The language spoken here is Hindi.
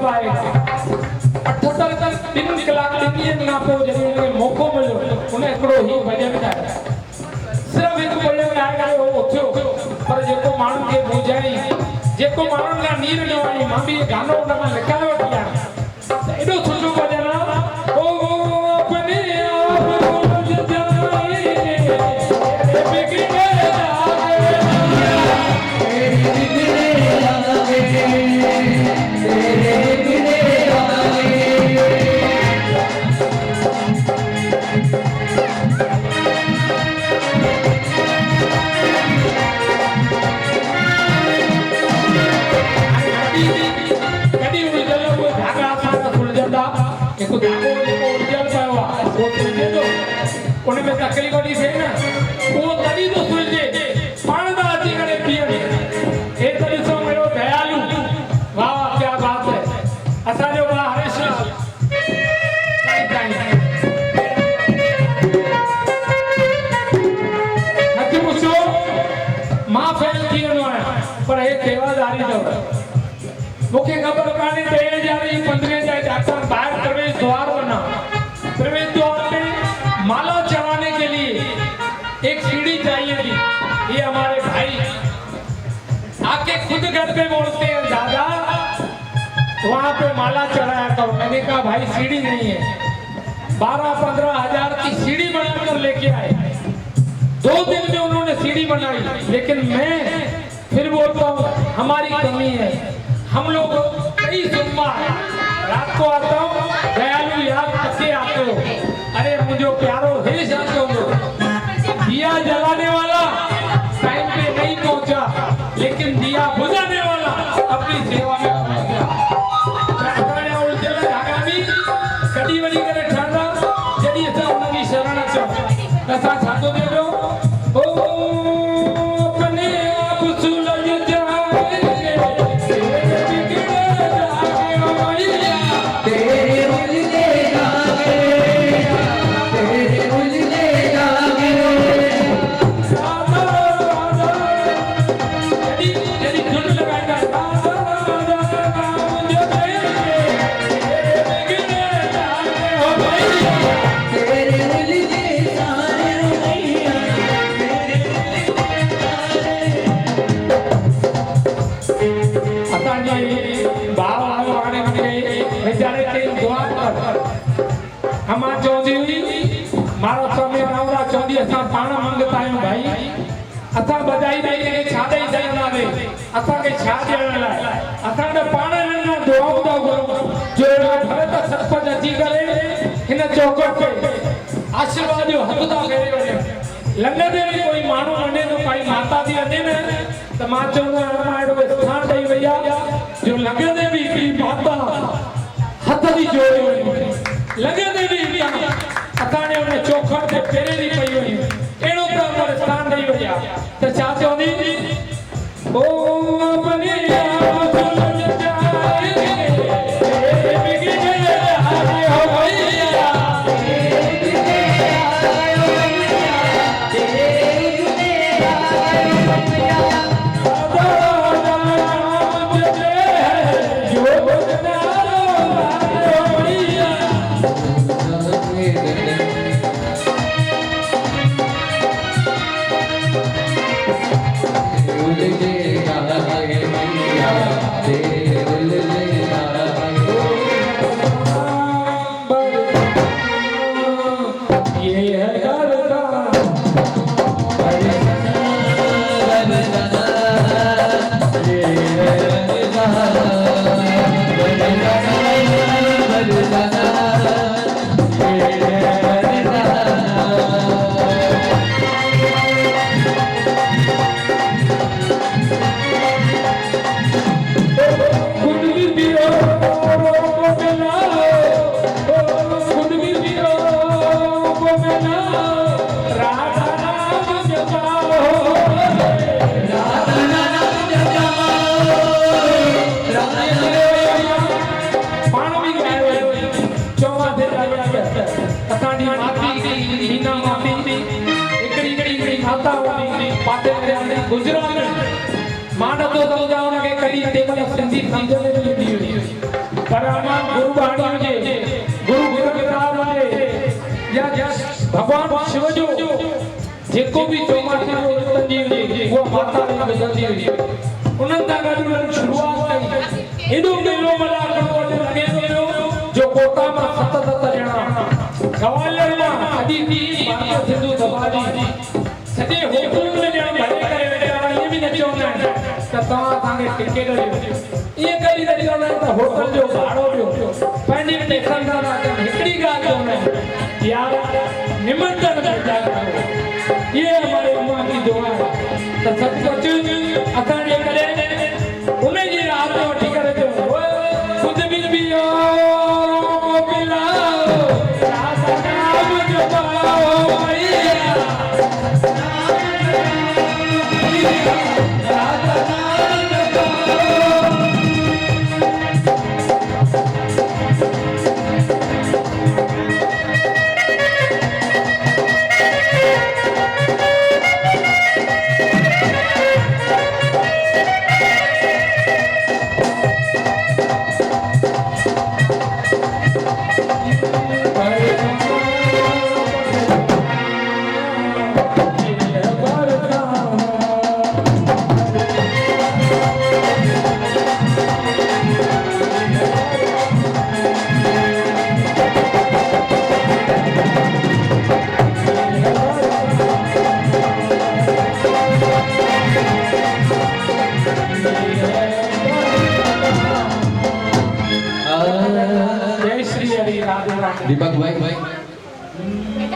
पाए 78 दिन कलाक ॾींहंनि खां पोइ जॾहिं उनखे मौक़ो मिलियो उन हिकिड़ो ही भॼन ॻायो सिर्फ़ु हिकु भॼन ॻाए करे उहो उथियो पर जेको माण्हुनि खे बुझाई जेको माण्हुनि लाइ नीर न वई मां बि गानो उन मां लिखाए वठी आहियां एॾो सुठो भॼन आहे ओ अपने आप बुझाई बिगड़े उनमें तकलीफ़ थी थिए न वो तॾहिं तो सुलझे पाण था अची करे पीअनि हे त ॾिसो मेरो दयालू वाह वाह क्या बात है असांजो भाउ हरेश लाल नथी पुछो मां फेल थी वेंदो आहियां पर हे सेवादारी अथव मूंखे ख़बर कान्हे 2015 जा डॉक्टर ॿाहिरि प्रवेश द्वार बना प्रवेश द्वार में माला चढ़ाने के लिए एक सीढ़ी चाहिए थी ये हमारे भाई आके खुद घर पे बोलते हैं दादा वहां पे माला चढ़ाया करो मैंने कहा भाई सीढ़ी नहीं है 12-15 हजार की सीढ़ी बनाकर लेके आए 2 दिन में उन्होंने सीढ़ी बनाई लेकिन मैं फिर बोलता हूँ हमारी कमी है हम लोग कई सुनमा रात को आता हूँ दयालु याद कैसे आते हो अरे मुझे प्यारो हे जाते हो दिया जलाने वाला टाइम पे नहीं पहुंचा लेकिन दिया बुझाने वाला अपनी सेवा में पहुंचा कड़ी वड़ी करे ठंडा जड़ी असा उनकी शरण अचो असा छातो देजो ओ अपने आप सुलझ जाए तेरे उलझे जागे तेरे उलझे जागे जड़ी धुन लगाएगा हमार चौंदी मारो समय रावरा चौंदी असा पाण मंगता आयो भाई असा बधाई दे के छा दे देना दे असा के छा देण लाए असा ने पाण ने दुआ बुदा करो जो भरत सरपंच अची करे इन चौकट पे आशीर्वाद जो हथ ता करे वने लंगे दे कोई मानो वने तो भाई माता दी अने ने त मां चौंदा मां एडो स्थान दई भैया जो लंगे दे भी की माता हथ दी जोड़ी लगे दे भी असाने उन चौखट ते पेरे दी पई हुई एड़ो त हमर स्थान नहीं होया त छा चोंदी ओ अपने आप सुलझ जाए तेरे बिगड़े आए हो भैया तेरे बिगड़े आए हो भैया तेरे बिगड़े आए हो भैया गुजरात मां नथो सम्झां उनखे कॾहिं तेमल सिंधी सम्झ में न ईंदी हुई पर माता री गुजरती हुई उन्हनि सां गॾु उन्हनि शुरूआत कई हेॾो मेलो मला करणो लॻे पियो जो कोटा मां 7 ॼणा ग्वालियर मां अॼु बि भारत सिंधु सभा जी सॼे होटल में ॼण भरे करे वेठा आहिनि इएं बि न चवंदा आहिनि त तव्हां असांखे टिकेट ॾियो इएं करे न चवंदा आहिनि त होटल जो भाड़ो ॾियो पंहिंजे पैसनि सां था कनि हिकिड़ी ॻाल्हि चवंदा आहिनि यार निमंत्रण भेजा करो ये हमारे अम्मा की दुआ है तो सचमुच असां जे करे उन जी रात में वठी करे जो खुद भी पियो पिलाओ रात नाम जो पाओ भैया रात नाम जो पाओ दीपक भाई